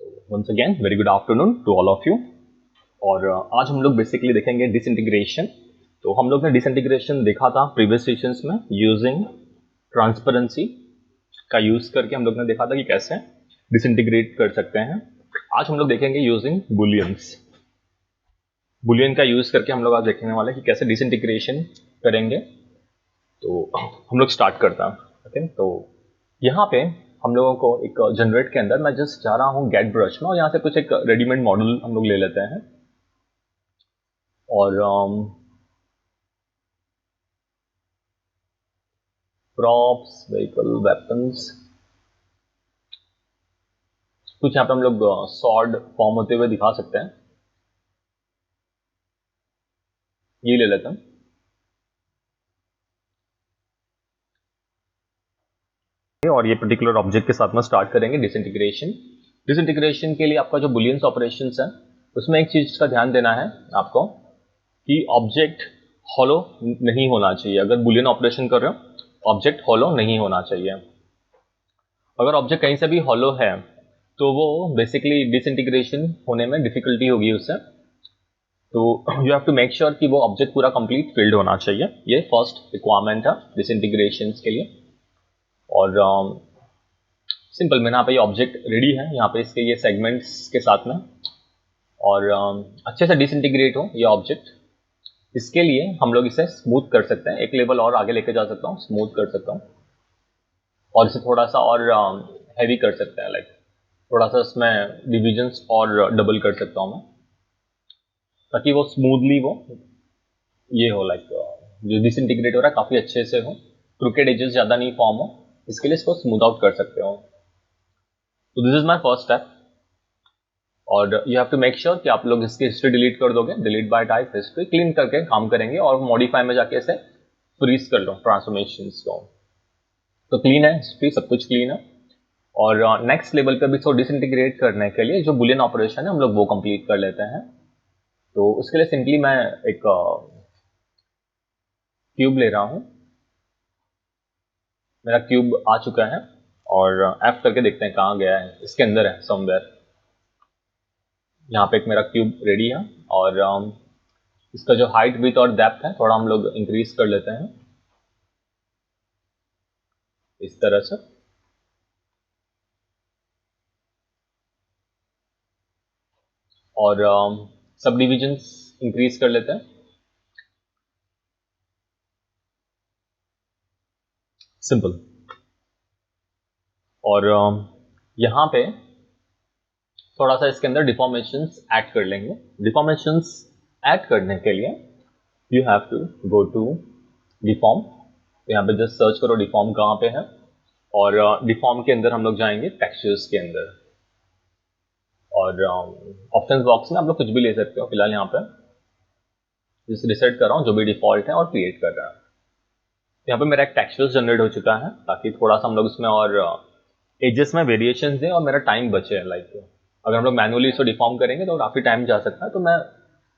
Once again very good afternoon to all of you. और आज हम लोग बेसिकली देखेंगे डिसइंटीग्रेशन। तो हम लोग ने डिसइंटीग्रेशन देखा था प्रीवियस सेशंस में यूजिंग ट्रांसपेरेंसी का यूज करके हम लोग ने देखा था कि कैसे डिसइंटीग्रेट कर सकते हैं। आज हम लोग देखेंगे यूजिंग बुलियंस। बुलियन का यूज करके हम लोग आज देखने वाले कि कैसे डिसइंटीग्रेशन करेंगे। तो हम लोग स्टार्ट करते हैं। ओके, तो यहाँ पे हम लोगों को एक जनरेट के अंदर मैं जस्ट जा रहा हूँ गेट ब्रश में और यहाँ से कुछ एक रेडीमेड मॉडल हम लोग ले लेते हैं और प्रॉप्स व्हीकल वेपन्स कुछ यहाँ पे हम लोग सॉर्ड फॉर्म होते हुए दिखा सकते हैं, ये ले लेते हैं। और ये पर्टिकुलर ऑब्जेक्ट के साथ में स्टार्ट करेंगे डिसइंटीग्रेशन। डिसइंटीग्रेशन के लिए आपका जो बुलियंस ऑपरेशंस है उसमें एक चीज का ध्यान देना है आपको कि ऑब्जेक्ट हॉलो नहीं होना चाहिए। अगर बुलियन ऑपरेशन कर रहे हो ऑब्जेक्ट हॉलो नहीं होना चाहिए। अगर ऑब्जेक्ट कहीं से भी हॉलो है तो वो बेसिकली डिसइंटीग्रेशन होने में डिफिकल्टी होगी उससे। तो you have to make sure कि वो ऑब्जेक्ट पूरा कंप्लीट फिल्ड होना चाहिए। ये फर्स्ट रिक्वायरमेंट है डिसइंटीग्रेशन के लिए। और सिंपल मैंने यहाँ पे ये ऑब्जेक्ट रेडी है, यहाँ पे इसके ये सेगमेंट्स के साथ में और अच्छे से डिसइंटीग्रेट हो ये ऑब्जेक्ट। इसके लिए हम लोग इसे स्मूथ कर सकते हैं, एक लेवल और आगे लेके जा सकता हूँ, स्मूथ कर सकता हूँ और इसे थोड़ा सा और हैवी कर सकते हैं, लाइक थोड़ा सा इसमें डिविजन्स और डबल कर सकता हूँ मैं ताकि वो स्मूथली वो ये हो, लाइक जो डिसइंटीग्रेट हो रहा है काफ़ी अच्छे से हो, क्रूकेड एजेस ज़्यादा नहीं फॉर्म हो, इसके लिए इसको स्मूथ आउट कर सकते हो। तो this is my first step. और you have to make sure कि आप लोग इसकी हिस्ट्री डिलीट कर दोगे, delete by type history clean करके काम करेंगे और मॉडिफाई में जाके इसे फ्रीज कर लो ट्रांसफॉर्मेशंस को। तो क्लीन है हिस्ट्री, सब कुछ क्लीन है। और नेक्स्ट लेवल पे भी इसको डिसइंटीग्रेट करने के लिए जो बुलियन ऑपरेशन है हम लोग वो कंप्लीट कर लेते हैं। तो उसके लिए सिंपली मैं एक क्यूब ले रहा हूँ, मेरा क्यूब आ चुका है और एफ करके देखते हैं कहाँ गया है, इसके अंदर है समवेयर। यहाँ पे एक मेरा क्यूब रेडी है और इसका जो हाइट विड्थ और डेप्थ है थोड़ा हम लोग इंक्रीज कर लेते हैं इस तरह से। और सब डिविजन्स इंक्रीज कर लेते हैं, सिंपल। और यहाँ पे थोड़ा सा इसके अंदर डिफॉर्मेशंस ऐड कर लेंगे। डिफॉर्मेशंस ऐड करने के लिए you have to go to deform. तो यहाँ पे जस्ट सर्च करो डिफॉर्म कहाँ पे है और डिफॉर्म के अंदर हम लोग जाएंगे टेक्सचर्स के अंदर और ऑप्शंस बॉक्स में आप लोग कुछ भी ले सकते हो। फिलहाल यहाँ पे जिस रिसेट कर रहा हूँ जो भी डिफॉल्ट है और क्रिएट कर रहा है। यहाँ पे मेरा एक टेक्सचर्स जनरेट हो चुका है ताकि थोड़ा सा हम लोग इसमें और एजेस में वेरिएशन दें और मेरा टाइम बचे। लाइक अगर हम लोग मैनुअली इसको डिफॉर्म करेंगे तो काफ़ी टाइम जा सकता है। तो मैं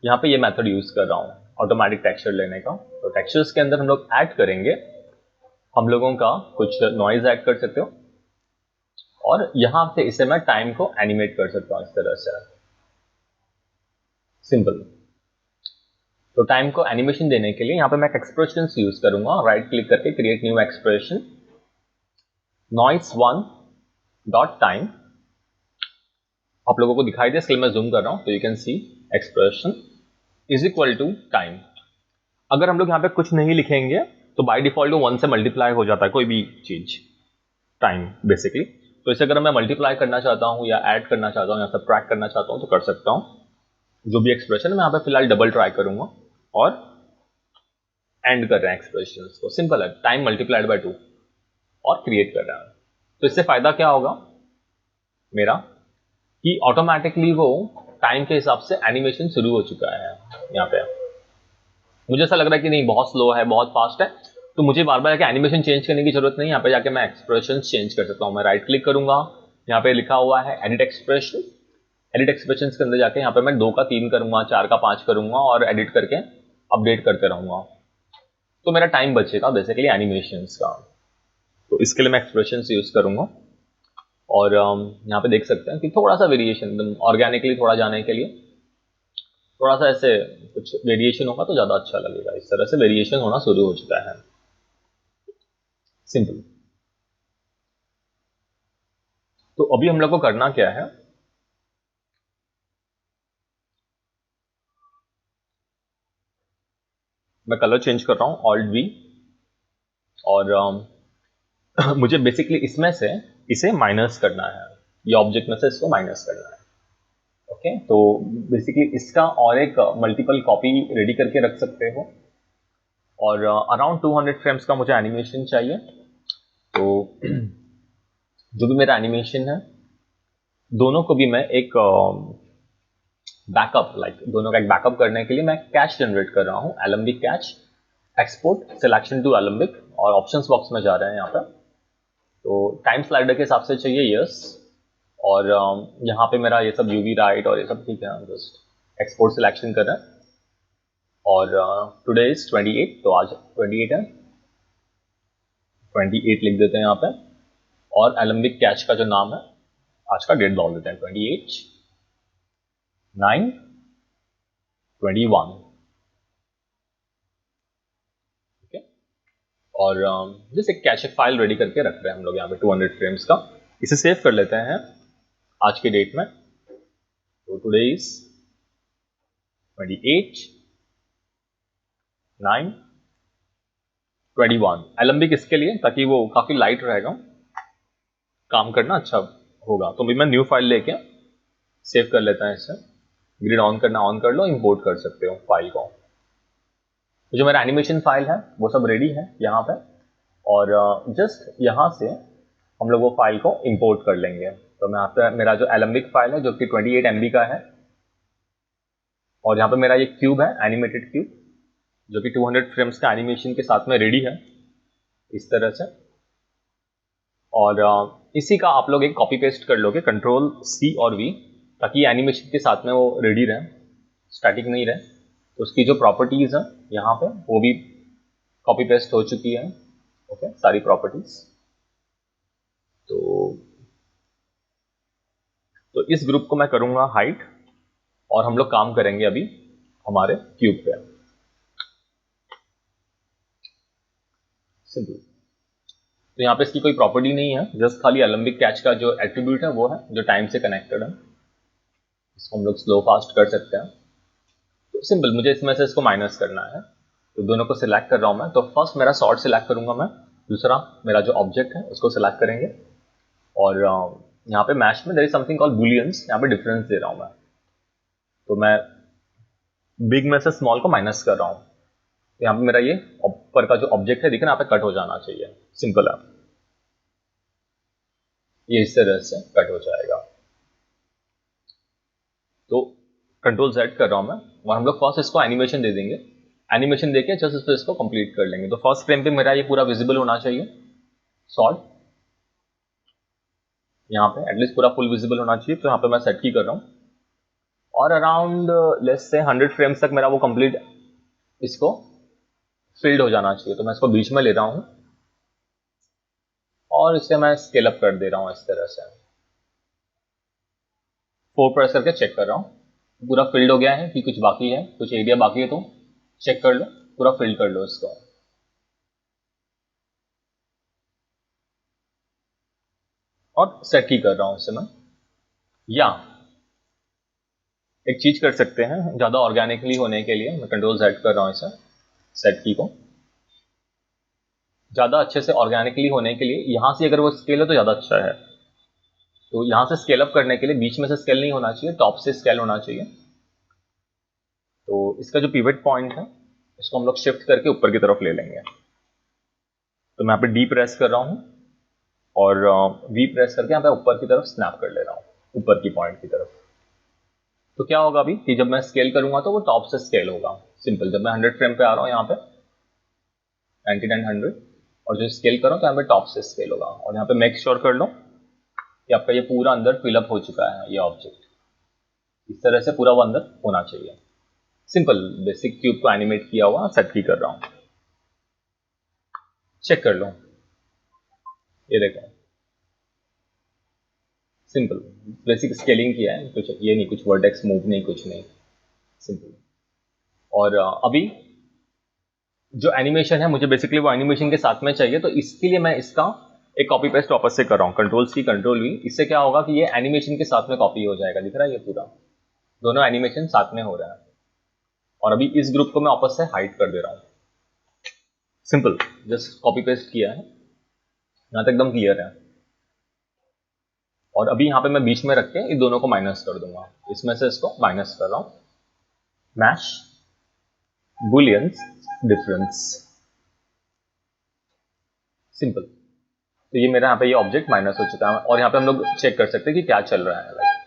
यहाँ पे ये मेथड यूज़ कर रहा हूँ ऑटोमेटिक टेक्सचर लेने का। तो टेक्सचर्स के अंदर हम लोग ऐड करेंगे, हम लोगों का कुछ नॉइज ऐड कर सकते हो और यहाँ से इसे मैं टाइम को एनिमेट कर सकता हूँ इस तरह से, सिंपल। तो टाइम को एनिमेशन देने के लिए यहाँ पे मैं एक एक्सप्रेशन यूज करूंगा, राइट क्लिक करके create new expression, noise 1 dot time. आप लोगों को दिखाई दे इसके लिए मैं जूम कर रहा हूँ तो you can see expression is equal to time. अगर हम लोग यहाँ पे कुछ नहीं लिखेंगे तो बाय डिफॉल्ट 1 से मल्टीप्लाई हो जाता है कोई भी चीज, टाइम बेसिकली। तो इसे अगर मैं मल्टीप्लाई करना चाहता हूँ या ऐड करना चाहता हूँ या सब्ट्रैक्ट करना चाहता हूँ तो कर सकता हूँ। जो भी एक्सप्रेशन मैं यहाँ पे फिलहाल डबल ट्राई करूंगा और एंड कर रहे हैं एक्सप्रेशन को, सिंपल है, टाइम मल्टीप्लाइड बाय 2 और क्रिएट कर रहा है। तो इससे फायदा क्या होगा मेरा कि ऑटोमेटिकली वो टाइम के हिसाब से एनिमेशन शुरू हो चुका है। यहाँ पे मुझे ऐसा लग रहा है कि नहीं बहुत स्लो है बहुत फास्ट है तो मुझे बार बार जाके एनिमेशन चेंज करने की जरूरत नहीं। यहाँ पे जाके मैं एक्सप्रेशन चेंज कर सकता हूँ। मैं राइट क्लिक करूंगा, यहाँ पे लिखा हुआ है एडिट एक्सप्रेशन। एडिट एक्सप्रेशन के अंदर जाके यहाँ पे मैं 2 का 3 करूंगा, 4 का 5 करूंगा और एडिट करके अपडेट करते रहूंगा। तो मेरा टाइम बचेगा बेसिकली एनिमेशंस का। तो इसके लिए मैं एक्सप्रेशन यूज करूंगा और यहाँ पे देख सकते हैं कि थोड़ा सा वेरिएशन, एकदम ऑर्गेनिकली थोड़ा जाने के लिए थोड़ा सा ऐसे कुछ वेरिएशन होगा तो ज़्यादा अच्छा लगेगा। इस तरह से वेरिएशन होना शुरू हो चुका है। सिंपल। तो अभी हम लोग को करना क्या है, मैं कलर चेंज कर रहा हूँ Alt V, और मुझे बेसिकली इसमें से इसे माइनस करना है, ये ऑब्जेक्ट में से इसको माइनस करना है। ओके, तो बेसिकली इसका और एक मल्टीपल कॉपी रेडी करके रख सकते हो, और अराउंड 200 फ्रेम्स का मुझे एनिमेशन चाहिए। तो जो भी मेरा एनिमेशन है, दोनों को भी मैं एक बैकअप, दोनों का एक बैकअप करने के लिए मैं कैच जनरेट कर रहा हूँ, Alembic cache, export selection to Alembic, और ऑप्शंस बॉक्स में जा रहे हैं यहाँ पर। तो टाइम स्लाइडर के हिसाब से चाहिए यस, और यहाँ पे मेरा ये सब यूवी राइट और ये सब ठीक है, जस्ट एक्सपोर्ट सिलेक्शन कर रहे हैं। और टुडे इज 28, तो आज 28 है, 28 लिख देते हैं यहाँ पे, और एलम्बिक कैच का जो नाम है, आज का डेट डाल देते हैं 28/9/21। ओके, और जैसे कैच फाइल रेडी करके रख रहे हैं हम लोग यहाँ पे 200 फ्रेम्स का। इसे सेव कर लेते हैं आज के डेट में। तो टुडे इज 28/9/21। एलम्बिक इसके लिए, ताकि वो काफी लाइट रहेगा, काम करना अच्छा होगा। तो भी मैं न्यू फाइल लेके सेव कर लेता है इसे। ग्रिड ऑन करना ऑन कर लो, इंपोर्ट कर सकते हो फाइल को। तो जो मेरा एनिमेशन फाइल है वो सब रेडी है यहाँ पे, और जस्ट यहाँ से हम लोग वो फाइल को इंपोर्ट कर लेंगे। तो मैं यहाँ पे मेरा जो एलम्बिक फाइल है जो कि 28 MB का है, और यहाँ पे मेरा ये क्यूब है, एनिमेटेड क्यूब, जो कि 200 फ्रेम्स का एनिमेशन के साथ में रेडी है इस तरह से। और इसी का आप लोग एक कॉपी पेस्ट कर लोगे, Ctrl+C और V, ताकि एनिमेशन के साथ में वो रेडी रहे, स्टैटिक नहीं रहे। तो उसकी जो प्रॉपर्टीज है यहाँ पे वो भी कॉपी पेस्ट हो चुकी है। ओके, सारी प्रॉपर्टीज। तो इस ग्रुप को मैं करूंगा हाइट, और हम लोग काम करेंगे अभी हमारे क्यूब पे। सिंपल। तो यहाँ पे इसकी कोई प्रॉपर्टी नहीं है, जस्ट खाली एलम्बिक कैच का जो एट्रीब्यूट है वो है, जो टाइम से कनेक्टेड है। इसको हम लोग स्लो फास्ट कर सकते हैं। तो सिंपल, मुझे इसमें से इसको माइनस करना है, तो दोनों को सिलेक्ट कर रहा हूं मैं। तो फर्स्ट मेरा सॉर्ट सिलेक्ट करूंगा मैं, दूसरा मेरा जो ऑब्जेक्ट है उसको सिलेक्ट करेंगे, और यहाँ पे मैच में there is something called booleans, यहाँ पे डिफरेंस दे रहा हूं मैं। तो मैं बिग में से स्मॉल को माइनस कर रहा हूँ। तो यहाँ पे मेरा ये ऊपर का जो ऑब्जेक्ट है दिख रहा है, यहाँ पे कट हो जाना चाहिए। सिंपल है, ये इस तरह से कट हो जाएगा। तो Ctrl+Z कर रहा हूं मैं, और हम लोग फर्स्ट इसको एनिमेशन दे देंगे। एनिमेशन देके जस्ट इस पे इसको कंप्लीट कर लेंगे। तो फर्स्ट फ्रेम पे मेरा ये पूरा विजिबल होना चाहिए, सॉर्ट यहाँ पे एटलीस्ट पूरा फुल विजिबल होना चाहिए। तो यहाँ पे मैं सेट की कर रहा हूँ, और अराउंड लेट्स से 100 फ्रेम्स तक मेरा वो कंप्लीट इसको फिल्ड हो जाना चाहिए। तो मैं इसको बीच में ले रहा हूँ, और इसे मैं स्केल अप कर दे रहा हूँ इस तरह से। 4 प्रेस करके चेक कर रहा हूँ पूरा फिल्ड हो गया है कि कुछ बाकी है, कुछ एरिया बाकी है, तो चेक कर लो, पूरा फिल्ड कर लो इसको। और सेट की कर रहा हूँ इसे मैं। या एक चीज कर सकते हैं, ज्यादा ऑर्गेनिकली होने के लिए मैं Ctrl+Z कर रहा हूँ इसे, सेट की को। ज्यादा अच्छे से ऑर्गेनिकली होने के लिए यहां से अगर वो स्केल है तो ज्यादा अच्छा है। तो यहां से स्केल अप करने के लिए बीच में से स्केल नहीं होना चाहिए, टॉप से स्केल होना चाहिए। तो इसका जो पिवट पॉइंट है इसको हम लोग शिफ्ट करके ऊपर की तरफ ले लेंगे। तो मैं यहाँ पे डी प्रेस कर रहा हूँ, और वी प्रेस करके यहाँ पे ऊपर की तरफ स्नैप कर ले रहा हूँ, ऊपर की पॉइंट की तरफ। तो क्या होगा अभी कि जब मैं स्केल करूंगा तो वो टॉप से स्केल होगा। सिंपल, जब मैं 100 फ्रेम पे आ रहा हूँ यहाँ पे 99 100, और जो स्केल करो तो यहाँ पे टॉप से स्केल होगा। और यहाँ पे मेक श्योर कर लो कि आपका ये पूरा अंदर फिलअप हो चुका है, ये ऑब्जेक्ट इस तरह से पूरा वो अंदर होना चाहिए। सिंपल, बेसिक क्यूब को एनिमेट किया हुआ सेट की कर रहा हूं, चेक कर लो, ये देखो सिंपल बेसिक स्केलिंग किया है, कुछ ये नहीं, कुछ वर्टेक्स मूव नहीं, कुछ नहीं, सिंपल। और अभी जो एनिमेशन है मुझे बेसिकली वो एनिमेशन के साथ में चाहिए, तो इसके लिए मैं इसका एक कॉपी पेस्ट वापस से कर रहा हूँ, कंट्रोल सी कंट्रोल वी। इससे क्या होगा कि ये एनिमेशन के साथ में कॉपी हो जाएगा, दिख रहा है ये पूरा, दोनों एनिमेशन साथ में हो रहा है। और अभी इस ग्रुप को मैं वापस से हाइड कर दे रहा हूँ, सिंपल जस्ट कॉपी पेस्ट किया है, यहाँ तक एकदम क्लियर है। और अभी यहाँ पे मैं बीच में रख के इन दोनों को माइनस कर दूंगा, इसमें से इसको माइनस कर रहा हूँ, मैश बुलियंस डिफरेंस, सिंपल। तो ये मेरा यहाँ पे ये ऑब्जेक्ट माइनस हो चुका है, और यहाँ पे हम लोग चेक कर सकते हैं कि क्या चल रहा है। लाइक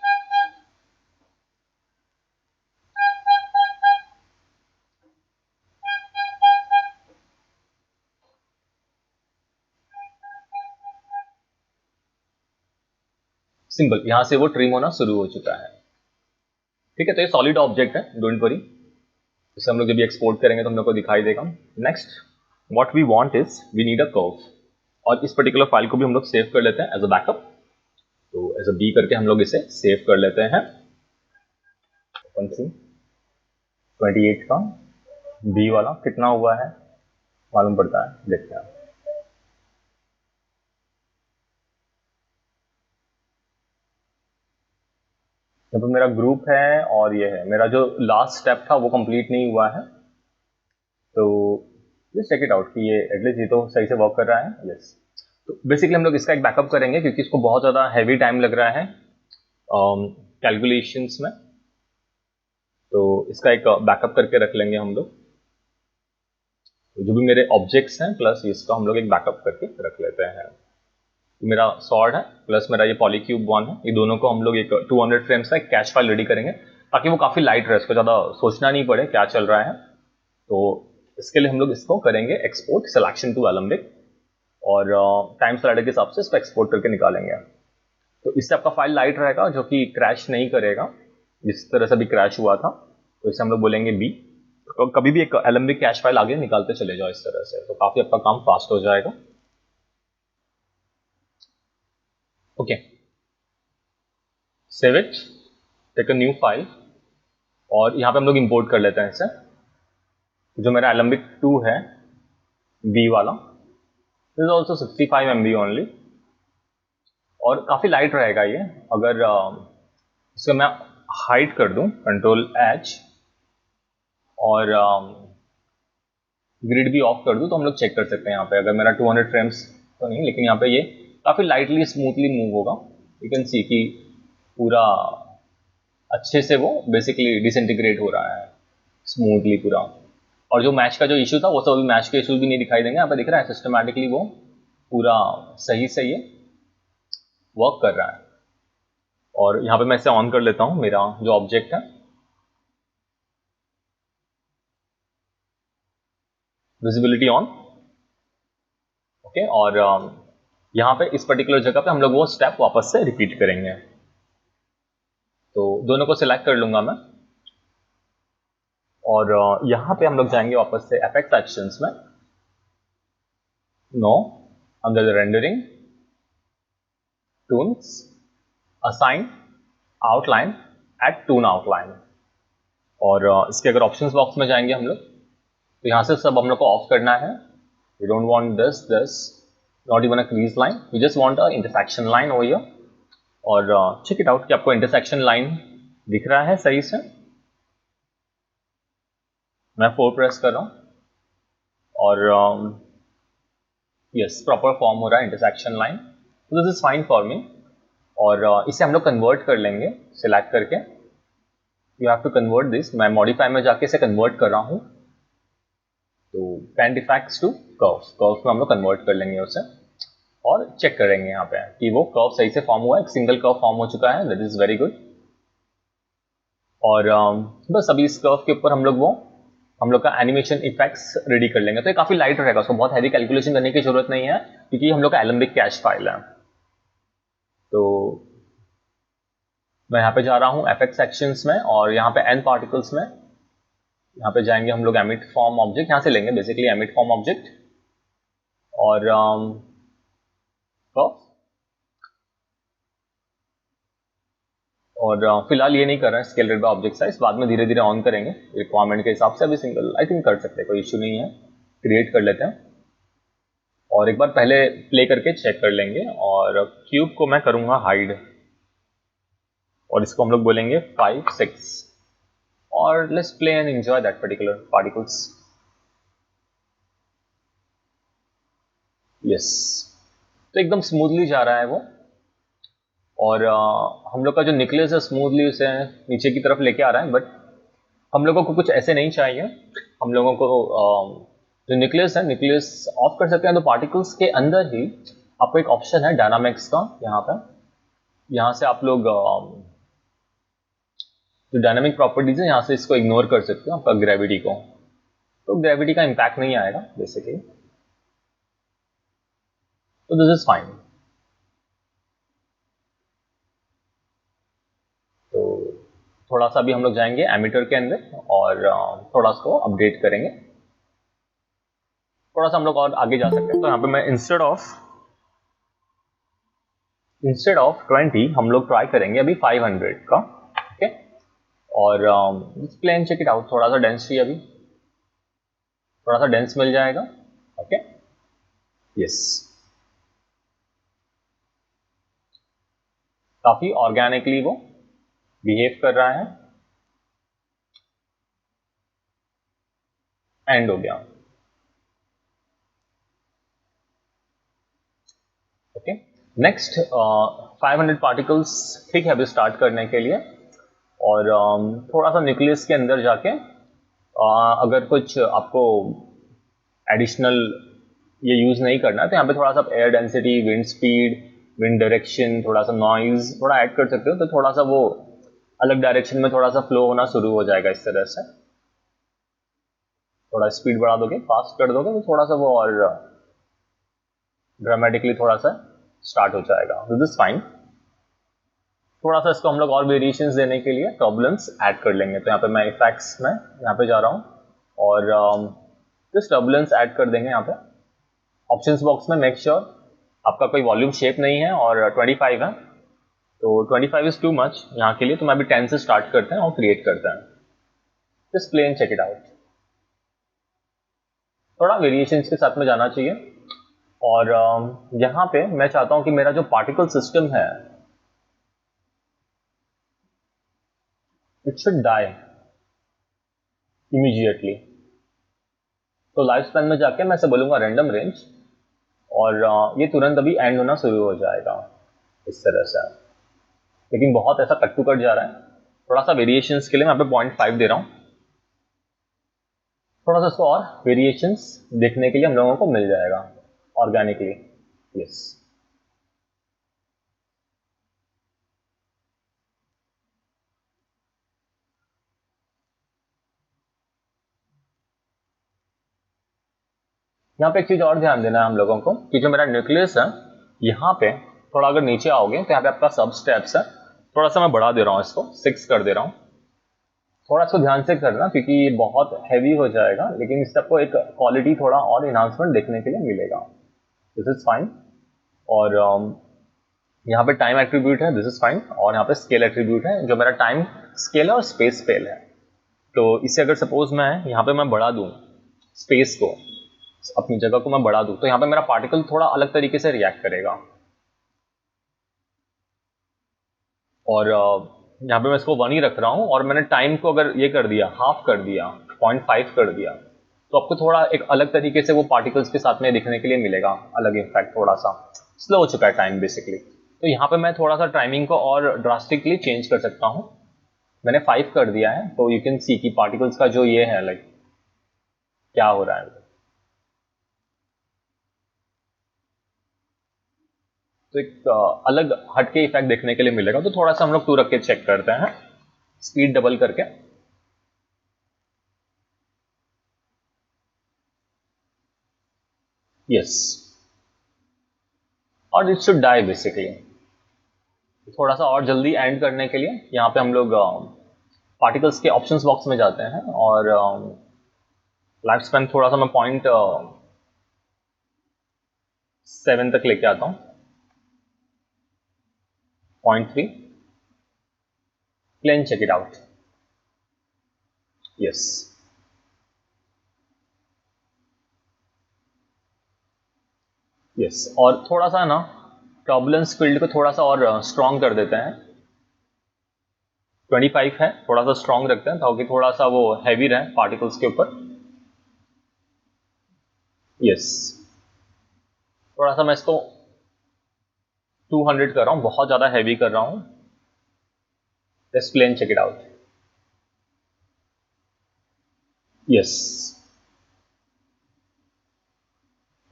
सिंपल, यहाँ से वो ट्रिम होना शुरू हो चुका है। ठीक है, तो ये सॉलिड ऑब्जेक्ट है, डोंट वरी, इसे हम लोग जब भी एक्सपोर्ट करेंगे तो हम लोग को दिखाई देगा। Next what we want is we need a curve, और इस पर्टिकुलर फाइल को भी हम लोग सेव कर लेते हैं एज अ बैकअप। तो एज अ बी करके हम लोग इसे सेव कर लेते हैं। 28 का बी वाला कितना हुआ है मालूम पड़ता है, देखते हैं। तो मेरा ग्रुप है और ये है मेरा जो लास्ट स्टेप था वो कंप्लीट नहीं हुआ है, तो जस्ट चेक इट आउट कि ये एटलीस्ट ये तो सही से वर्क कर रहा है। यस, तो बेसिकली हम लोग इसका एक बैकअप करेंगे क्योंकि इसको बहुत ज़्यादा हैवी टाइम लग रहा है कैलकुलेशंस में, तो इसका एक बैकअप करके रख लेंगे हम लोग। तो जो भी मेरे ऑब्जेक्ट्स हैं प्लस इसका हम लोग एक बैकअप करके रख लेते हैं। मेरा सॉर्ड है प्लस मेरा ये पॉलीक्यूब 1 है, ये दोनों को हम लोग एक 200 फ्रेम्स का एक कैश फाइल रेडी करेंगे ताकि वो काफ़ी लाइट रहे, इसको ज़्यादा सोचना नहीं पड़े क्या चल रहा है। तो इसके लिए हम लोग इसको करेंगे एक्सपोर्ट सिलेक्शन टू एलम्बिक, और टाइम स्लाइडर के हिसाब से इसको एक्सपोर्ट करके निकालेंगे। तो इससे आपका फाइल लाइट रहेगा जो कि क्रैश नहीं करेगा, जिस तरह से भी क्रैश हुआ था। तो इसे हम लोग बोलेंगे बी। तो कभी भी एक एलम्बिक कैश फाइल आगे निकालते चले जाओ इस तरह से, तो काफ़ी आपका काम फास्ट हो जाएगा। Okay, save it, take a new file, और यहाँ पे हम लोग इंपोर्ट कर लेते हैं इसे। जो मेरा एलम्बिक 2 है बी वाला, this is also 65 MB only, और काफ़ी लाइट रहेगा ये। अगर इसे मैं हाइड कर दूं कंट्रोल एच, और ग्रिड भी ऑफ कर दूं, तो हम लोग चेक कर सकते हैं यहाँ पे अगर मेरा 200 फ्रेम्स तो नहीं, लेकिन यहाँ पे ये काफ़ी लाइटली स्मूथली मूव होगा। यू कैन सी कि पूरा अच्छे से वो बेसिकली डिसइंटीग्रेट हो रहा है स्मूथली पूरा। और जो मैच का जो इशू था वो सब अभी मैच के इशू भी नहीं दिखाई देंगे, यहाँ पे दिख रहा है सिस्टमैटिकली वो पूरा सही से ये वर्क कर रहा है। और यहाँ पे मैं इसे ऑन कर लेता हूँ, मेरा जो ऑब्जेक्ट है विजिबिलिटी ऑन। ओके, और यहाँ पे इस पर्टिकुलर जगह पे हम लोग वो स्टेप वापस से रिपीट करेंगे। तो दोनों को सिलेक्ट कर लूंगा मैं, और यहाँ पे हम लोग जाएंगे वापस से एफेक्ट एक्शंस में, no, under the rendering, toons, assign outline, add toon outline, और इसके अगर ऑप्शंस बॉक्स में जाएंगे हम लोग, तो यहाँ से सब हम लोग को ऑफ करना है। We don't want this, not even a crease line, we just want a intersection line over here. और चेक इट आउट कि आपको इंटरसेक्शन लाइन दिख रहा है सही से। मैं 4 प्रेस कर रहा हूँ, और यस प्रॉपर फॉर्म हो रहा है इंटरसेक्शन लाइन, तो this is fine for me. और इसे हम लोग कन्वर्ट कर लेंगे सिलेक्ट करके। You have to convert this, मैं मॉडिफाई में जाके इसे कन्वर्ट कर रहा हूँ, तो पेंट इफेक्ट्स टू कर्व में हम लोग कन्वर्ट कर लेंगे उसे, और चेक करेंगे यहाँ पे कि वो कर्व सही से फॉर्म हुआ है, एक सिंगल कर्व फॉर्म हो चुका है, दैट इज वेरी गुड। और बस अभी इस कर्व के ऊपर हम लोग का एनिमेशन इफेक्ट्स रेडी कर लेंगे। तो ये काफी लाइट रहेगा, उसको बहुत हैवी कैलकुलेशन करने की जरूरत नहीं है क्योंकि हम लोग का एलम्बिक कैश फाइल है। तो मैं यहाँ पे जा रहा हूँ एफेक्ट सेक्शंस में, और यहाँ पे एन पार्टिकल्स में यहाँ पे जाएंगे हम लोग एमिट फॉर्म ऑब्जेक्ट, यहाँ से लेंगे बेसिकली एमिट फॉर्म ऑब्जेक्ट, और कर्व, और फिलहाल ये नहीं कर रहे हैं scale rate by object size, बाद में धीरे धीरे ऑन करेंगे रिक्वायरमेंट के हिसाब से। अभी सिंगल आई थिंक कर सकते हैं, कोई इश्यू नहीं है, क्रिएट कर लेते हैं और एक बार पहले प्ले करके चेक कर लेंगे। और क्यूब को मैं करूंगा हाइड और इसको हम लोग बोलेंगे 5 6 और let's play and enjoy that particular particles. Yes, तो एकदम स्मूथली जा रहा है वो और हम लोग का जो न्यूक्लियस है स्मूथली उसे नीचे की तरफ लेके आ रहा है। बट हम लोगों को कुछ ऐसे नहीं चाहिए, हम लोगों को जो न्यूक्लियस है न्यूक्लियस ऑफ कर सकते हैं। तो पार्टिकल्स के अंदर ही आपको एक ऑप्शन है डायनामिक्स का, यहाँ पर यहाँ से आप लोग जो डायनामिक प्रॉपर्टीज है यहाँ से इसको इग्नोर कर सकते हो, आपका ग्रेविटी को, तो ग्रेविटी का इम्पैक्ट नहीं आएगा बेसिकली, तो दिस इज फाइन। तो थोड़ा सा भी हम लोग जाएंगे एमीटर के अंदर और थोड़ा इसको अपडेट करेंगे, थोड़ा सा हम लोग और आगे जा सकते हैं। तो यहाँ पे मैं इंस्टेड ऑफ 20 हम लोग ट्राई करेंगे अभी 500 का, ओके। और प्लेन चेक इट आउट, थोड़ा सा डेंस चाहिए, अभी थोड़ा सा डेंस मिल जाएगा, ओके। यस, काफी ऑर्गेनिकली वो बिहेव कर रहा है, एंड हो गया, ओके। नेक्स्ट 500 पार्टिकल्स, ठीक है अभी स्टार्ट करने के लिए। और थोड़ा सा न्यूक्लियस के अंदर जाके अगर कुछ आपको एडिशनल ये यूज नहीं करना है तो यहाँ पे थोड़ा सा air density, wind speed, wind direction, थोड़ा सा नॉइज थोड़ा ऐड कर सकते हो, तो थोड़ा सा वो अलग डायरेक्शन में थोड़ा सा फ्लो होना शुरू हो जाएगा इस तरह से। थोड़ा स्पीड बढ़ा दोगे, फास्ट कर दोगे, तो थोड़ा सा वो और ड्रामेटिकली थोड़ा सा स्टार्ट हो जाएगा, दिस इज फाइन। थोड़ा सा इसको हम लोग और वेरिएशंस देने के लिए टर्बुलेंस ऐड कर लेंगे। तो यहाँ पे मैं इफेक्ट्स में यहाँ पे जा रहा हूँ और दिस टर्बुलेंस ऐड कर देंगे यहाँ पे। ऑप्शंस बॉक्स में मेक श्योर आपका कोई वॉल्यूम शेप नहीं है और 25 है, तो 25 इज टू मच यहाँ के लिए, तो मैं अभी 10 से स्टार्ट करते हैं और क्रिएट करते हैं। Just play and check it out, थोड़ा वेरिएशंस के साथ में जाना चाहिए। और यहाँ पे मैं चाहता हूँ कि मेरा जो पार्टिकल सिस्टम है इट शुड डाई इमीडिएटली। तो लाइफ स्पैन में जाके मैं से बोलूंगा रैंडम रेंज और ये तुरंत अभी एंड होना शुरू हो जाएगा इस तरह से। लेकिन बहुत ऐसा कट टू कट जा रहा है, थोड़ा सा वेरिएशंस के लिए मैं यहाँ पे 0.5 दे रहा हूँ, थोड़ा सा इसको और वेरिएशंस देखने के लिए हम लोगों को मिल जाएगा ऑर्गेनिकली। यस, यहाँ पे एक चीज और ध्यान देना है हम लोगों को कि जो मेरा न्यूक्लियस है यहाँ पे थोड़ा अगर नीचे आओगे तो यहाँ पे आपका सब स्टेप्स है, थोड़ा सा मैं बढ़ा दे रहा हूँ, इसको 6 कर दे रहा हूँ। थोड़ा इसको ध्यान से करना क्योंकि ये बहुत हैवी हो जाएगा, लेकिन इस सबको एक क्वालिटी थोड़ा और इन्हांसमेंट देखने के लिए मिलेगा, दिस इज फाइन। और यहाँ पे टाइम एट्रीब्यूट है, दिस इज फाइन। और यहाँ पे स्केल एट्रीब्यूट है, जो मेरा टाइम स्केल है और स्पेस स्केल है। तो इसे अगर सपोज मैं यहाँ पे मैं बढ़ा दूँ स्पेस को, अपनी जगह को मैं बढ़ा दूँ, तो यहाँ पे मेरा पार्टिकल थोड़ा अलग तरीके से रिएक्ट करेगा। और यहाँ पे मैं इसको 1 ही रख रहा हूँ और मैंने टाइम को अगर ये कर दिया, हाफ कर दिया, 0.5 कर दिया, तो आपको थोड़ा एक अलग तरीके से वो पार्टिकल्स के साथ में दिखने के लिए मिलेगा, अलग इम्पैक्ट, थोड़ा सा स्लो हो चुका है टाइम बेसिकली। तो यहाँ पे मैं थोड़ा सा टाइमिंग को और ड्रास्टिकली चेंज कर सकता हूँ, मैंने 5 कर दिया है, तो यू कैन सी कि पार्टिकल्स का जो ये है लाइक क्या हो रहा है। तो एक अलग हटके इफेक्ट देखने के लिए मिलेगा। तो थोड़ा सा हम लोग 2 रख के चेक करते हैं, स्पीड डबल करके। यस, और इट शुड डाई बेसिकली। थोड़ा सा और जल्दी एंड करने के लिए यहाँ पे हम लोग पार्टिकल्स के ऑप्शंस बॉक्स में जाते हैं और लाइफ स्पैन थोड़ा सा मैं 0.7 तक लेके आता हूँ, 0.3। Play and check it out. Yes. Yes. और थोड़ा सा ना टर्बुलेंस फील्ड को थोड़ा सा और स्ट्रॉन्ग कर देते हैं. 25 है, थोड़ा सा स्ट्रॉन्ग रखते हैं ताकि थोड़ा सा वो हैवी रहे पार्टिकल्स के ऊपर. यस. थोड़ा सा मैं इसको 200 कर रहा हूं, बहुत ज्यादा हैवी कर रहा हूं. Let's play and check it out. Yes.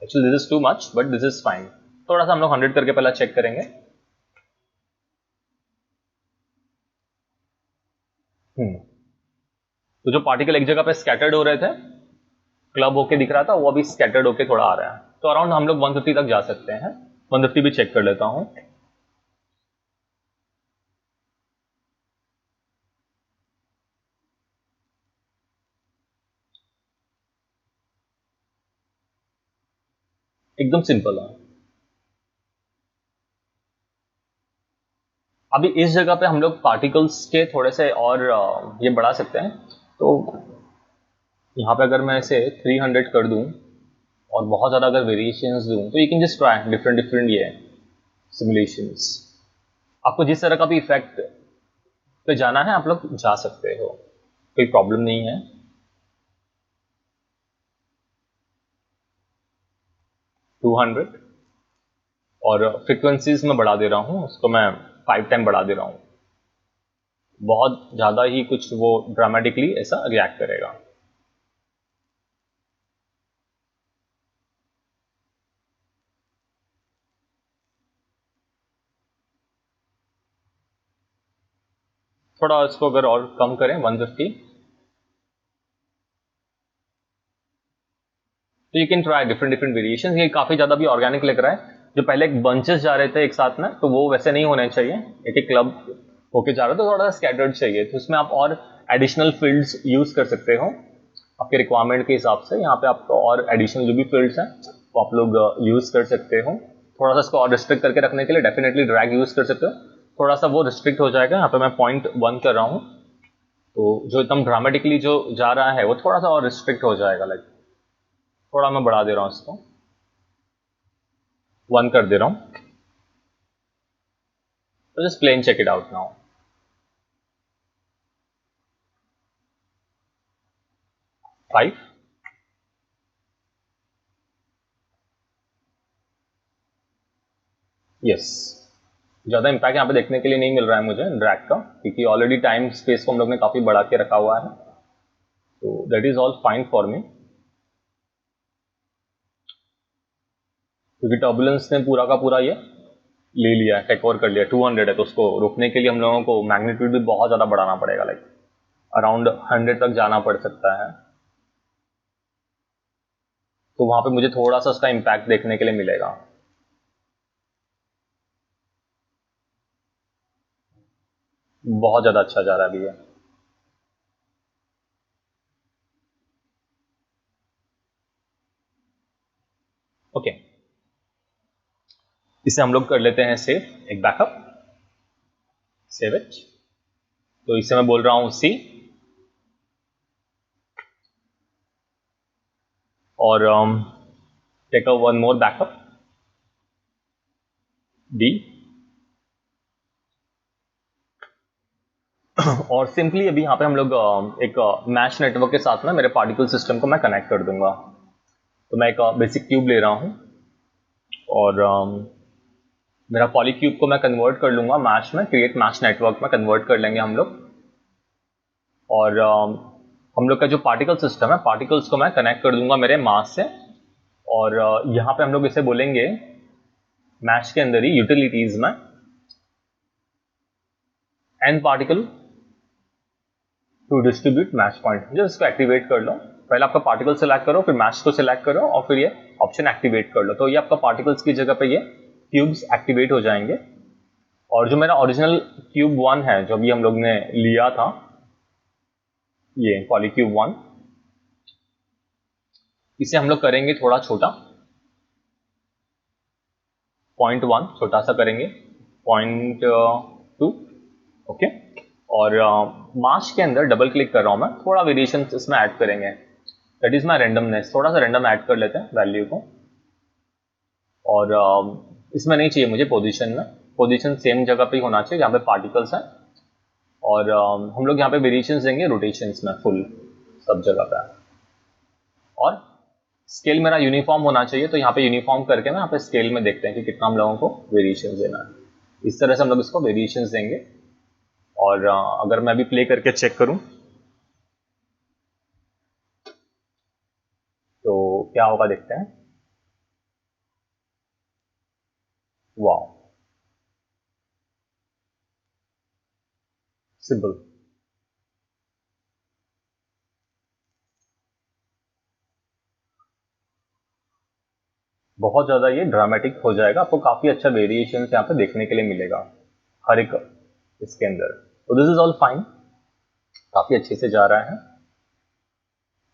Actually this is too much but this is fine. थोड़ा सा हम लोग 100 करके पहला चेक करेंगे. तो जो पार्टिकल एक जगह पे स्कैटर्ड हो रहे थे, क्लब होके दिख रहा था, वो अभी स्कैटर्ड होके थोड़ा आ रहा है. तो अराउंड हम लोग 150 तक जा सकते हैं. 150 भी चेक कर लेता हूं. एकदम सिंपल है. अभी इस जगह पे हम लोग पार्टिकल्स के थोड़े से और ये बढ़ा सकते हैं. तो यहाँ पे अगर मैं इसे 300 कर दूं और बहुत ज़्यादा अगर वेरिएशंस दूं तो you can just try different different ये सिमुलेशंस. आपको जिस तरह का भी इफेक्ट पे जाना है आप लोग जा सकते हो, कोई प्रॉब्लम नहीं है. टू 200 और फ्रिक्वेंसीज में बढ़ा दे रहा हूँ, उसको मैं 5 टाइम बढ़ा दे रहा हूँ. बहुत ज़्यादा ही कुछ वो ड्रामेटिकली ऐसा रिएक्ट करेगा. थोड़ा इसको अगर और कम करें 150, तो you can try different different variation. ये काफ़ी ज़्यादा भी ऑर्गेनिक लग रहा है. जो पहले एक बंचेस जा रहे थे एक साथ में, तो वो वैसे नहीं होने चाहिए. एक एक क्लब होके जा रहा है तो थोड़ा सा स्कैटर्ड चाहिए. तो इसमें आप और एडिशनल फील्ड्स यूज़ कर सकते हो आपके रिक्वायरमेंट के हिसाब से. यहाँ पे आपको और एडिशनल जो भी फील्ड्स हैं वो आप लोग यूज़ कर सकते हो. थोड़ा सा इसको और रिस्ट्रिक्ट करके रखने के लिए डेफिनेटली ड्रैग यूज़ कर सकते हो. थोड़ा सा वो रिस्ट्रिक्ट हो जाएगा. यहाँ पे मैं 0.1 कर रहा हूँ, तो जो एकदम ड्रामेटिकली जो जा रहा है वो थोड़ा सा और रिस्ट्रिक्ट हो जाएगा. लाइक थोड़ा मैं बढ़ा दे रहा हूँ इसको, 1 कर दे रहा हूँ. तो just play and check it out now. Five. Yes. ज़्यादा इम्पैक्ट यहाँ पे देखने के लिए नहीं मिल रहा है मुझे ड्रैग का, क्योंकि ऑलरेडी टाइम स्पेस को हम लोग ने काफ़ी बढ़ा के रखा हुआ है. तो that is all fine for मी. क्योंकि टर्बुलेंस ने पूरा का पूरा ये ले लिया है, टेक ओवर कर लिया. 200 है तो उसको रोकने के लिए हम लोगों को मैग्नीट्यूड भी बहुत ज़्यादा बढ़ाना पड़ेगा. लाइक अराउंड 100 तक जाना पड़ सकता है. तो वहाँ पे मुझे थोड़ा सा उसका इम्पैक्ट देखने के लिए मिलेगा. बहुत ज़्यादा अच्छा जा रहा है अभी ये. ओके. इसे हम लोग कर लेते हैं सेव, एक बैकअप. Save it. तो इसे मैं बोल रहा हूँ सी, और take a one more backup D. और सिंपली अभी यहाँ पे हम लोग एक मैश नेटवर्क के साथ में मेरे पार्टिकल सिस्टम को मैं कनेक्ट कर दूंगा. तो मैं एक बेसिक क्यूब ले रहा हूँ और मेरा पॉली क्यूब को मैं कन्वर्ट कर लूंगा मैश में, क्रिएट मैश नेटवर्क में कन्वर्ट कर लेंगे हम लोग. और हम लोग का जो पार्टिकल सिस्टम है, पार्टिकल्स को मैं कनेक्ट कर दूंगा मेरे मास से. और यहाँ पे हम लोग इसे बोलेंगे मैश के अंदर ही यूटिलिटीज में an particle to distribute mesh point. जब इसको एक्टिवेट कर लो, पहले आपका पार्टिकल सिलेक्ट करो, फिर मैश को सिलेक्ट करो और फिर ये ऑप्शन एक्टिवेट कर लो. तो ये आपका पार्टिकल्स की जगह पे ये क्यूब्स एक्टिवेट हो जाएंगे. और जो मेरा ओरिजिनल क्यूब 1 है, जो भी हम लोग ने लिया था, ये पॉलीक्यूब 1, इसे हम लोग करेंगे थोड़ा छोटा. 0.1 छोटा सा करेंगे. 0.2. ओके. और मास के अंदर डबल क्लिक कर रहा हूँ मैं, थोड़ा वेरिएशन इसमें ऐड करेंगे, दैट इज माई रेंडमनेस, थोड़ा सा रेंडम ऐड कर लेते हैं वैल्यू को। और इसमें नहीं चाहिए मुझे पोजीशन में, पोजीशन सेम जगह पे ही होना चाहिए जहाँ पे पार्टिकल्स हैं। और हम लोग यहाँ पे वेरिएशंस देंगे रोटेशंस में फुल सब जगह पे। और स्केल मेरा यूनिफॉर्म होना चाहिए, तो यहाँ पे यूनिफॉर्म करके ना यहाँ पे स्केल में देखते हैं कि कितना हम लोगों को वेरिएशंस देना है। इस तरह से हम लोग इसको वेरिएशंस देंगे। और अगर मैं अभी प्ले करके चेक करूं तो क्या होगा देखते हैं। Wow, simple. बहुत ज़्यादा ये ड्रामेटिक हो जाएगा, आपको काफ़ी अच्छा वेरिएशन यहाँ पे देखने के लिए मिलेगा हर एक इसके अंदर। तो दिस इज ऑल फाइन, काफ़ी अच्छे से जा रहा है।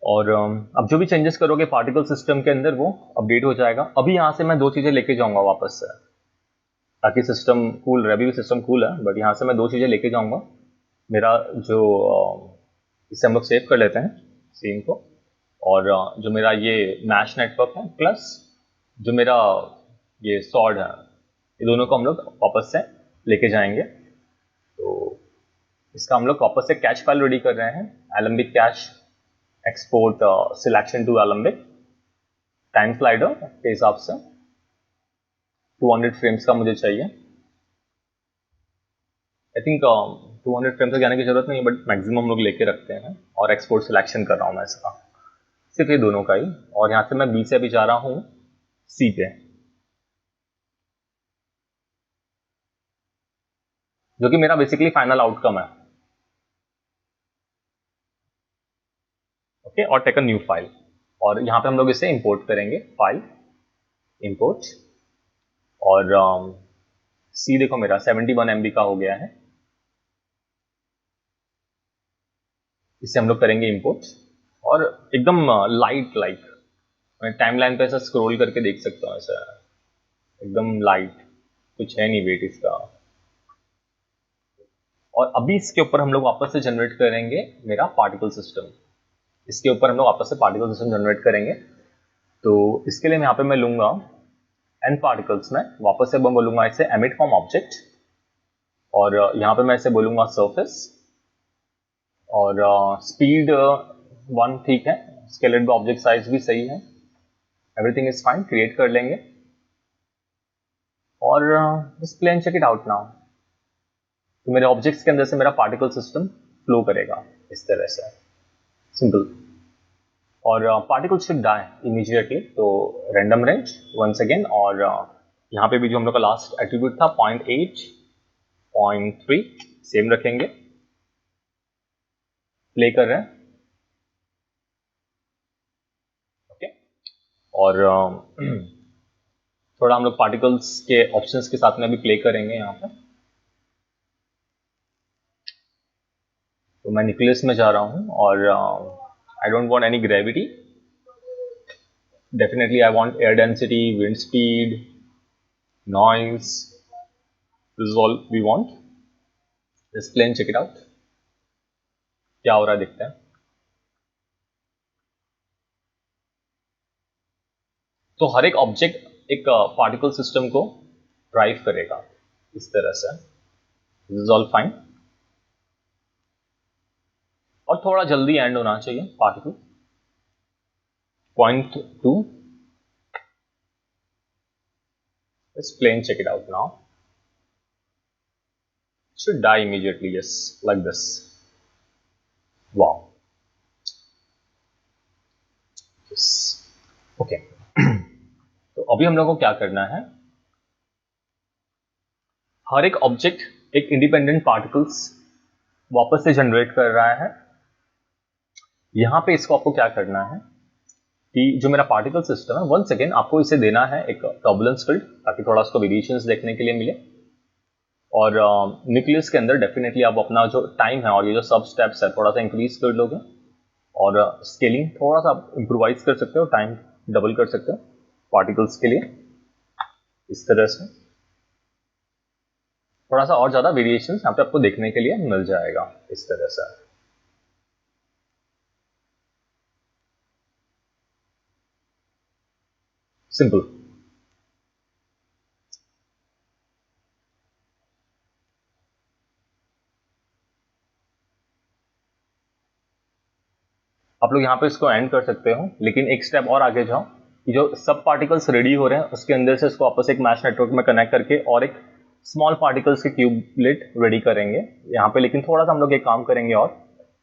और अब जो भी चेंजेस करोगे पार्टिकल सिस्टम के अंदर वो अपडेट हो जाएगा। अभी यहाँ से मैं दो चीज़ें लेके जाऊंगा वापस से, ताकि सिस्टम कूल रहे। अभी भी सिस्टम कूल है, बट यहाँ से मैं दो चीज़ें लेके जाऊंगा। मेरा जो इसे हम लोग सेव कर लेते हैं सीन को, और जो मेरा ये मैश नेटवर्क है प्लस जो मेरा ये सॉर्ड है, ये दोनों को हम लोग वापस से लेके जाएंगे। तो इसका हम लोग वापस से कैच फाइल रेडी कर रहे हैं, Alembic cache export selection to Alembic time slider के हिसाब से 200 फ्रेम्स का मुझे चाहिए। आई थिंक 200 फ्रेम्स तक जाने की जरूरत नहीं है, बट मैक्सिमम लोग लेके रखते हैं। और एक्सपोर्ट सिलेक्शन कर रहा हूँ मैं इसका, सिर्फ ये दोनों का ही। और यहाँ से मैं बी से अभी जा रहा हूँ सी पे, जो कि मेरा बेसिकली फाइनल आउटकम है। ओके, और टेक अ न्यू फाइल, और यहाँ पे हम लोग इसे इंपोर्ट करेंगे, फाइल इंपोर्ट। और सी देखो मेरा 71 MB का हो गया है, इसे हम लोग करेंगे इंपोर्ट। और एकदम लाइट, लाइक मैं टाइमलाइन पे ऐसा स्क्रॉल करके देख सकता हूँ, ऐसा एकदम लाइट, कुछ है नहीं वेट इसका। और अभी इसके ऊपर हम लोग वापस से जनरेट करेंगे मेरा पार्टिकल सिस्टम, इसके ऊपर हम लोग वापस से पार्टिकल सिस्टम जनरेट करेंगे। तो इसके लिए यहाँ पे मैं लूंगा n पार्टिकल्स में, वापस से मैं बोलूंगा इसे एमिट फ्रॉम ऑब्जेक्ट, और यहाँ पे मैं इसे बोलूंगा सरफेस, और स्पीड 1 ठीक है, स्केलेट बाय ऑब्जेक्ट साइज भी सही है, एवरीथिंग इज फाइन, क्रिएट कर लेंगे। और just play and check it out now. तो मेरे ऑब्जेक्ट्स के अंदर से मेरा पार्टिकल सिस्टम फ्लो करेगा इस तरह से, सिंपल। और पार्टिकल शुड डाई इमीडिएटली, तो रैंडम रेंज वंस अगेन। और यहाँ पे भी जो हम लोग का लास्ट एट्रीब्यूट था 0.8 0.3 सेम रखेंगे। प्ले कर रहे हैं, ओके। और थोड़ा हम लोग पार्टिकल्स के ऑप्शंस के साथ में अभी प्ले करेंगे यहाँ पे। तो मैं न्यूक्लियस में जा रहा हूँ, और I don't want any gravity, definitely I want air density, wind speed, noise, this is all we want. Just play and check it out, क्या हो रहा है देखते हैं। तो हर एक ऑब्जेक्ट एक पार्टिकल सिस्टम को ड्राइव करेगा इस तरह से, दिस इज ऑल फाइन। और थोड़ा जल्दी एंड होना चाहिए particle, 0.2। let's play and check it out now, it should die immediately, yes, like this, wow, yes, okay। तो अभी हम लोगों को क्या करना है, हर एक ऑब्जेक्ट एक इंडिपेंडेंट पार्टिकल्स वापस से जनरेट कर रहा है। यहां पे इसको आपको क्या करना है कि जो मेरा पार्टिकल सिस्टम है, वंस अगेन आपको इसे देना है एक टर्बुलेंस फील्ड, ताकि थोड़ा उसको वेरिएशंस देखने के लिए मिले। और न्यूक्लियस के अंदर डेफिनेटली आप अपना जो टाइम है और ये जो सब स्टेप्स है थोड़ा सा इंक्रीज कर लोगे, और स्केलिंग थोड़ा सा आप इम्प्रोवाइज कर सकते हो, टाइम डबल कर सकते हो पार्टिकल्स के लिए इस तरह से। थोड़ा सा और ज्यादा वेरिएशन यहाँ पे आपको देखने के लिए मिल जाएगा इस तरह से। सिंपल। आप लोग यहाँ पे इसको एंड कर सकते हो, लेकिन एक स्टेप और आगे जाओ कि जो सब पार्टिकल्स रेडी हो रहे हैं उसके अंदर से इसको आपस एक मैश नेटवर्क में कनेक्ट करके और एक स्मॉल पार्टिकल्स के क्यूबलेट रेडी करेंगे यहाँ पे। लेकिन थोड़ा सा हम लोग एक काम करेंगे और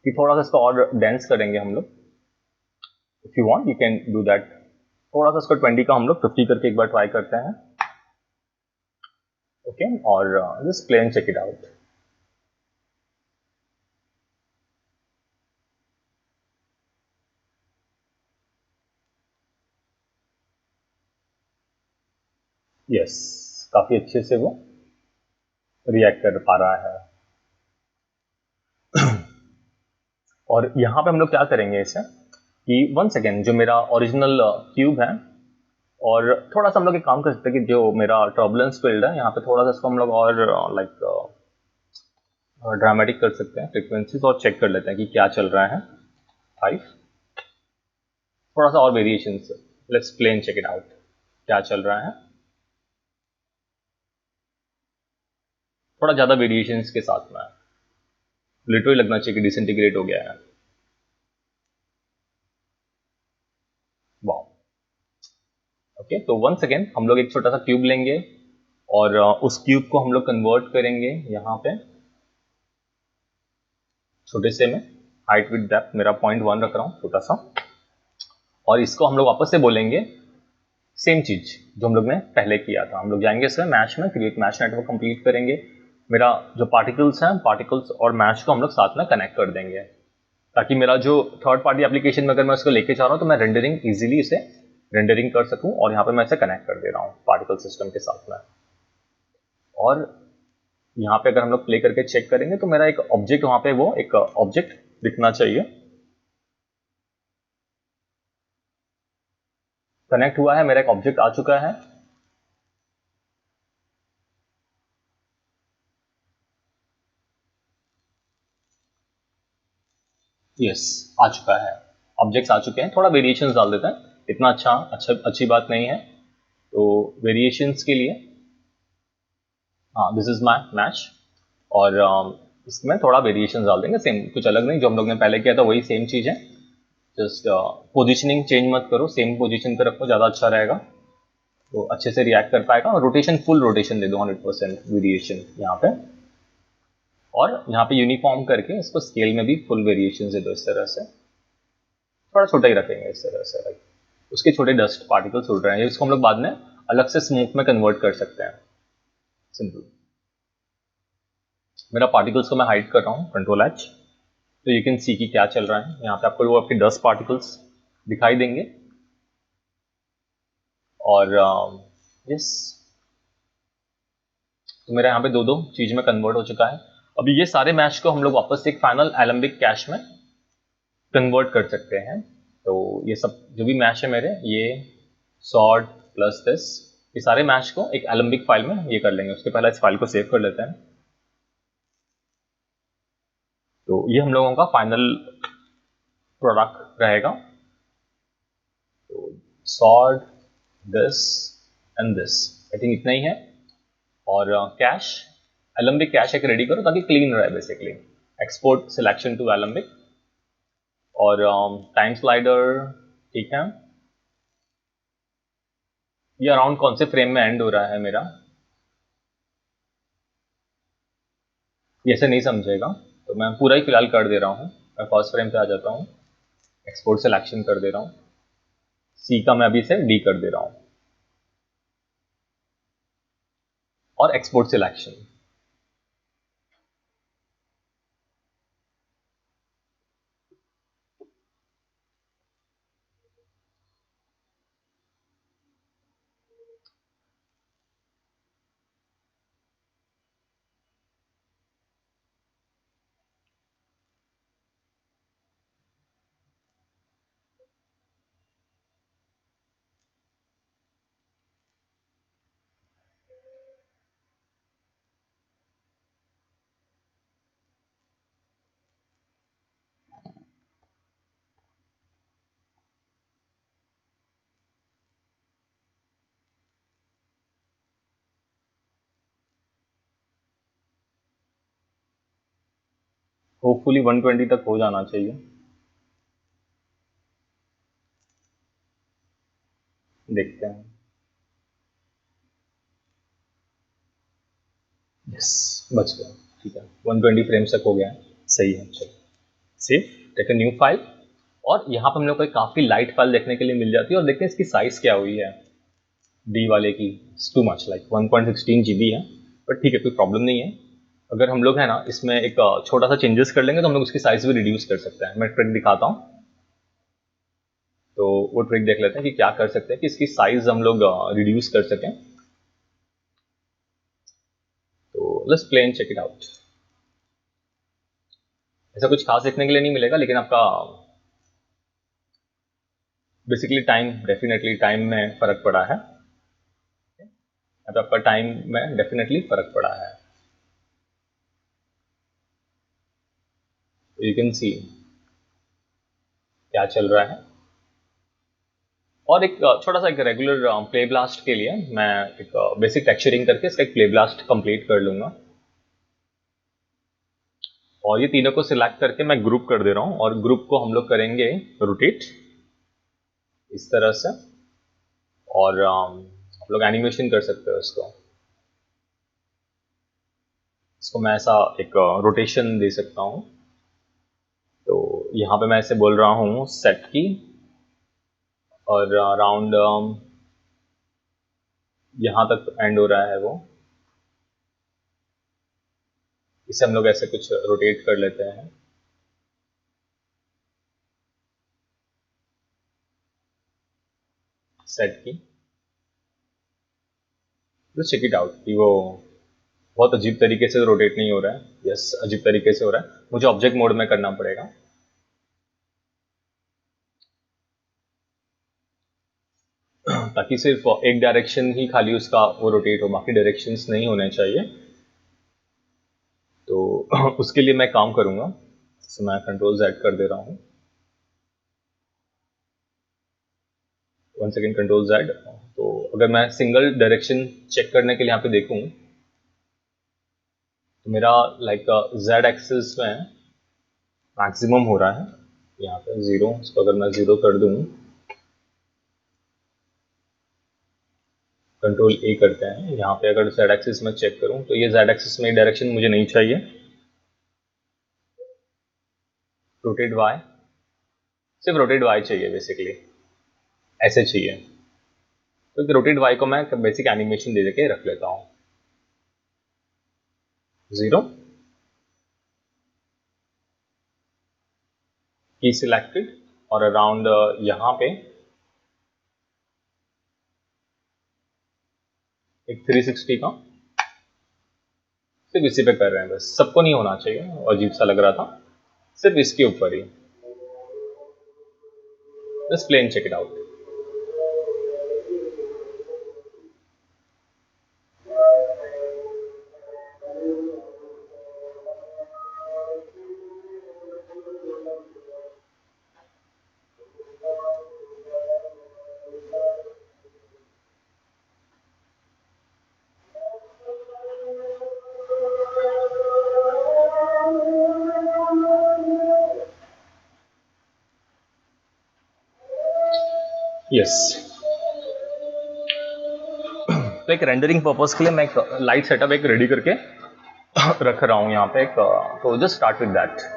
कि थोड़ा सा इसको और डेंस करेंगे हम लोग। If you want you can do that. थोड़ा सा इसको 20 का हम लोग 50 करके एक बार ट्राई करते हैं। ओके, और just play and check it out. Yes, काफी अच्छे से वो रिएक्ट कर पा रहा है। और यहाँ पे हम लोग क्या करेंगे इसे कि 1 सेकेंड, जो मेरा ओरिजिनल क्यूब है, और थोड़ा सा हम लोग एक काम कर सकते हैं कि जो मेरा टर्बुलेंस फील्ड है यहाँ पे थोड़ा सा इसको हम लोग और लाइक ड्रामेटिक कर सकते हैं फ्रीक्वेंसीज, और चेक कर लेते हैं कि क्या चल रहा है। 5, थोड़ा सा और variation. Let's play and check it out क्या चल रहा है। थोड़ा ज्यादा वेरिएशन के साथ में लिटरली लगना चाहिए कि डिसइंटीग्रेट हो गया है। वाह। ओके, तो 1 सेकेंड हम लोग एक छोटा सा क्यूब लेंगे और उस क्यूब को हम लोग कन्वर्ट करेंगे यहाँ पे छोटे से में। हाइट विद डेप्थ मेरा 0.1 रख रहा हूँ छोटा सा, और इसको हम लोग वापस से बोलेंगे सेम चीज जो हम लोग ने पहले किया था। हम लोग जाएंगे इसमें मैच में, क्रिएट मैच नेटवर्क कंप्लीट करेंगे। मेरा जो पार्टिकल्स हैं, पार्टिकल्स और मैच को हम लोग साथ में कनेक्ट कर देंगे, ताकि मेरा जो थर्ड पार्टी एप्लीकेशन में अगर मैं इसको लेके जा रहा हूँ तो मैं रेंडरिंग इजीली इसे रेंडरिंग कर सकूं। और यहाँ पे मैं इसे कनेक्ट कर दे रहा हूँ पार्टिकल सिस्टम के साथ में। और यहाँ पे अगर हम लोग प्ले करके चेक करेंगे तो मेरा एक ऑब्जेक्ट वहां पे वो एक ऑब्जेक्ट दिखना चाहिए। कनेक्ट हुआ है, मेरा एक ऑब्जेक्ट आ चुका है। यस, आ चुका है, ऑब्जेक्ट्स आ चुके हैं। थोड़ा वेरिएशंस डाल देते हैं, इतना अच्छी बात नहीं है तो वेरिएशंस के लिए। हाँ, दिस इज माई मैच, और इसमें थोड़ा वेरिएशन डाल देंगे, सेम कुछ अलग नहीं, जो हम लोग ने पहले किया था वही सेम चीज़ है। जस्ट पोजीशनिंग चेंज मत करो, सेम पोजीशन पे रखो, ज़्यादा अच्छा रहेगा, तो अच्छे से रिएक्ट कर पाएगा। और रोटेशन, फुल रोटेशन दे दो, 100% वेरिएशन यहाँ पे। और यहाँ पे यूनिफॉर्म करके इसको स्केल में भी फुल वेरिएशन दे दो इस तरह से। थोड़ा छोटा ही रखेंगे इस तरह से, लाइक उसके छोटे डस्ट पार्टिकल्स उड़ रहे हैं, इसको हम लोग बाद में अलग से स्मोक में कन्वर्ट कर सकते हैं। सिंपल। मेरा पार्टिकल्स को मैं हाइड कर रहा हूँ, कंट्रोल एच, तो यू कैन सी कि क्या चल रहा है। यहाँ पे आपको वो आपके 10 पार्टिकल्स दिखाई देंगे। और यस, तो मेरा यहाँ पे दो दो चीज में कन्वर्ट हो चुका है। अभी ये सारे मैच को हम लोग वापस से एक फाइनल एलम्बिक कैश में कन्वर्ट कर सकते हैं। तो ये सब जो भी मैच है मेरे, ये सॉर्ट प्लस दिस, ये सारे मैच को एक एलम्बिक फाइल में ये कर लेंगे। उसके पहले इस फाइल को सेव कर लेते हैं। तो ये हम लोगों का फाइनल प्रोडक्ट रहेगा। तो sort this and this, I think इतना ही है। और कैश, एलम्बिक कैश एक रेडी करो ताकि क्लीन रहे basically. Export selection to Alembic, और टाइम स्लाइडर, ठीक है। ये अराउंड कौन से फ्रेम में एंड हो रहा है मेरा, ये ऐसे नहीं समझेगा, तो मैं पूरा ही फिलहाल कर दे रहा हूँ। मैं फर्स्ट फ्रेम पे आ जाता हूँ, एक्सपोर्ट सिलेक्शन कर दे रहा हूँ, सी का मैं अभी से डी कर दे रहा हूँ, और एक्सपोर्ट सिलेक्शन। होपफुली 120 तक हो जाना चाहिए। देखते हैं। यस, बच गया। ठीक है, 120 फ्रेम्स तक हो गया है, सही है। चलो save, take a new file. और यहाँ पर हम लोग को काफ़ी लाइट फाइल देखने के लिए मिल जाती है। और देखते हैं इसकी साइज़ क्या हुई है डी वाले की। टू मच, लाइक 1.16 GB है, बट ठीक है, कोई प्रॉब्लम नहीं है। अगर हम लोग है ना इसमें एक छोटा सा चेंजेस कर लेंगे तो हम लोग उसकी साइज़ भी रिड्यूस कर सकते हैं। मैं ट्रिक दिखाता हूँ, तो वो ट्रिक देख लेते हैं कि क्या कर सकते हैं कि इसकी साइज़ हम लोग रिड्यूस कर सकें। तो let's play and check it out. ऐसा कुछ खास देखने के लिए नहीं मिलेगा, लेकिन आपका बेसिकली टाइम, डेफिनेटली टाइम में फ़र्क पड़ा है। अब आपका टाइम में डेफिनेटली फ़र्क पड़ा है। यू कैन सी क्या चल रहा है। और एक छोटा सा एक रेगुलर प्ले ब्लास्ट के लिए मैं एक बेसिक टेक्सचरिंग करके इसका एक प्ले ब्लास्ट कंप्लीट कर लूँगा। और ये तीनों को सिलेक्ट करके मैं ग्रुप कर दे रहा हूँ, और ग्रुप को हम लोग करेंगे रोटेट इस तरह से। और आप लोग एनिमेशन कर सकते हो इसको मैं ऐसा एक रोटेशन दे सकता हूँ। तो यहाँ पे मैं ऐसे बोल रहा हूँ सेट की, और अराउंड यहाँ तक एंड हो रहा है वो। इसे हम लोग ऐसे कुछ रोटेट कर लेते हैं। सेट की, जस्ट चेक इट आउट कि वो बहुत अजीब तरीके से रोटेट नहीं हो रहा है। यस, अजीब तरीके से हो रहा है, मुझे ऑब्जेक्ट मोड में करना पड़ेगा। ताकि सिर्फ एक डायरेक्शन ही खाली उसका वो रोटेट हो, बाकी डायरेक्शंस नहीं होने चाहिए। तो उसके लिए मैं काम करूंगा। तो मैं कंट्रोल Z कर दे रहा हूँ। 1 सेकेंड, कंट्रोल Z। तो अगर मैं सिंगल डायरेक्शन चेक करने के लिए यहाँ पे देखूँ, तो मेरा लाइक Z एक्सिस में मैक्सिमम हो रहा है यहाँ पे 0। इसको अगर मैं 0 कर दूँ, कंट्रोल A करते हैं, यहाँ पे अगर Z एक्सिस में चेक करूँ तो ये Z एक्सिस में डायरेक्शन मुझे नहीं चाहिए। रोटेट Y, सिर्फ रोटेट Y चाहिए, बेसिकली ऐसे चाहिए। तो रोटेट Y को मैं बेसिक एनिमेशन दे के रख लेता हूँ 0। की सिलेक्टेड, और अराउंड यहाँ पे एक 360 का सिर्फ इसी पे कर रहे हैं, बस सबको नहीं होना चाहिए, अजीब सा लग रहा था। सिर्फ इसके ऊपर ही, बस play and check it out. Yes, तो एक रेंडरिंग पर्पस के लिए मैं एक लाइट सेटअप एक रेडी करके रख रहा हूँ यहाँ पे एक। तो जस्ट स्टार्ट विद दैट।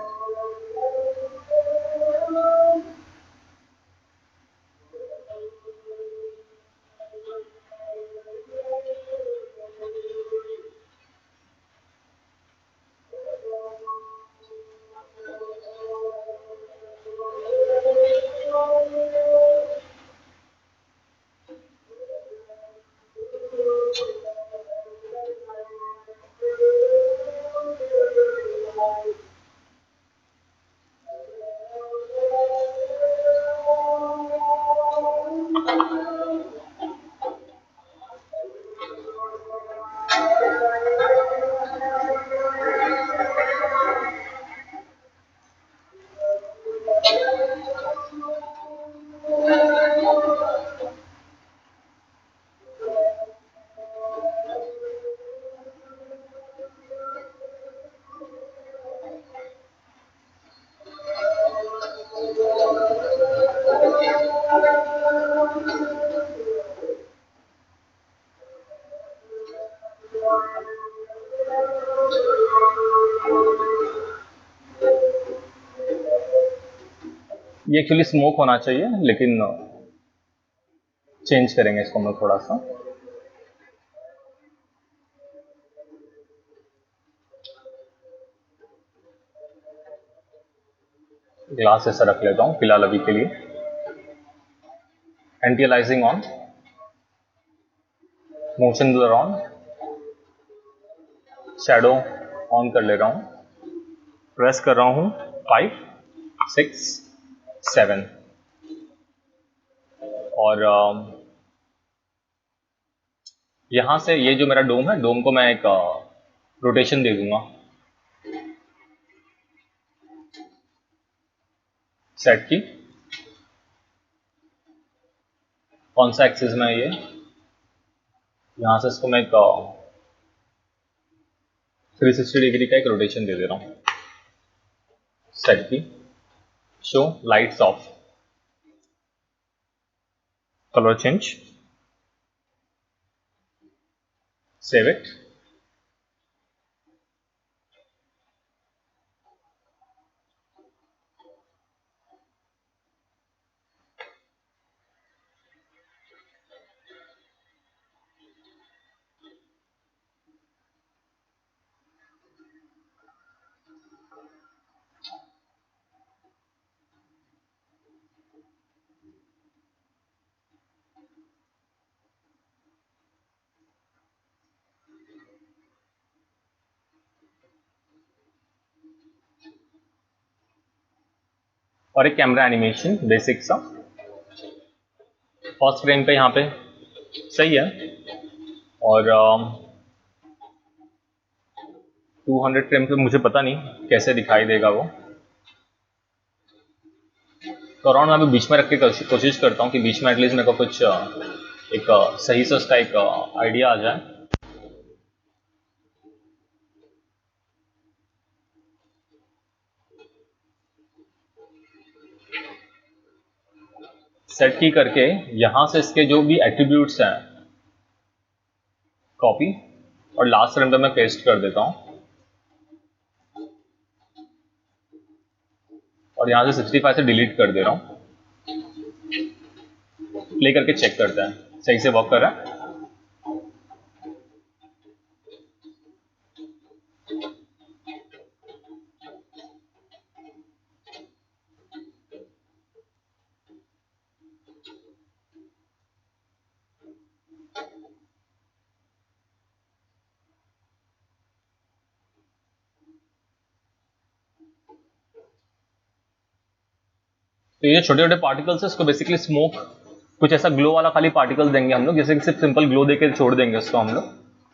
ये एक्चुअली स्मोक होना चाहिए, लेकिन चेंज करेंगे इसको हम लोग थोड़ा सा। ग्लास ऐसा रख लेता हूँ फिलहाल अभी के लिए। Anti aliasing on, motion blur on, shadow on कर ले रहा हूँ, प्रेस कर रहा हूँ 5, 6, 7 और यहां से ये जो मेरा डोम है, डोम को मैं एक रोटेशन दे दूंगा सेट की। कौन सा एक्सिस में ये, यहां से इसको मैं एक 360 डिग्री का एक रोटेशन दे दे रहा हूं सेट की। Show lights off, colour change, save it. और एक कैमरा एनिमेशन बेसिक सा, फर्स्ट फ्रेम पे यहाँ पे सही है। और 200 फ्रेम पे मुझे पता नहीं कैसे दिखाई देगा वो, तो अराउंड मैं बीच में रख के कोशिश करता हूँ कि बीच में एटलीस्ट मेरे को कुछ एक सही सा उसका एक आइडिया आ जाए। सेट की करके यहां से इसके जो भी एट्रीब्यूट्स हैं कॉपी, और लास्ट फ्रेम पे मैं पेस्ट कर देता हूं, और यहां से 65 से डिलीट कर दे रहा हूं। प्ले करके चेक करते हैं सही से वर्क कर रहा है। तो ये छोटे छोटे पार्टिकल्स है, इसको बेसिकली स्मोक, कुछ ऐसा ग्लो वाला खाली पार्टिकल देंगे हम लोग, जैसे कि सिर्फ सिंपल ग्लो देके छोड़ देंगे उसको हम लोग,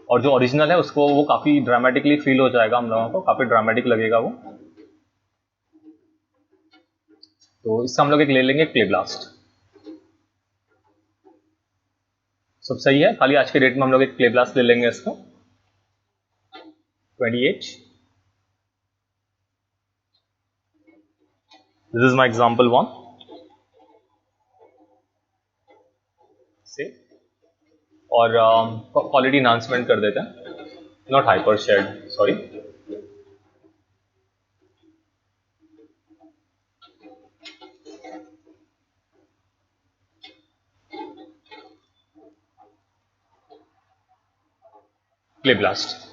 और जो ओरिजिनल है उसको वो काफी ड्रामेटिकली फील हो जाएगा हम लोगों को, काफी ड्रामेटिक लगेगा वो। तो इससे हम लोग एक ले लेंगे क्ले ब्लास्ट। सब सही है, खाली आज के डेट में हम लोग एक क्ले ब्लास्ट ले लेंगे इसको 28। दिस इज माई एग्जाम्पल 1 से, और क्वालिटी इनहांसमेंट कर देते हैं, not hyper shade, sorry. Clay blast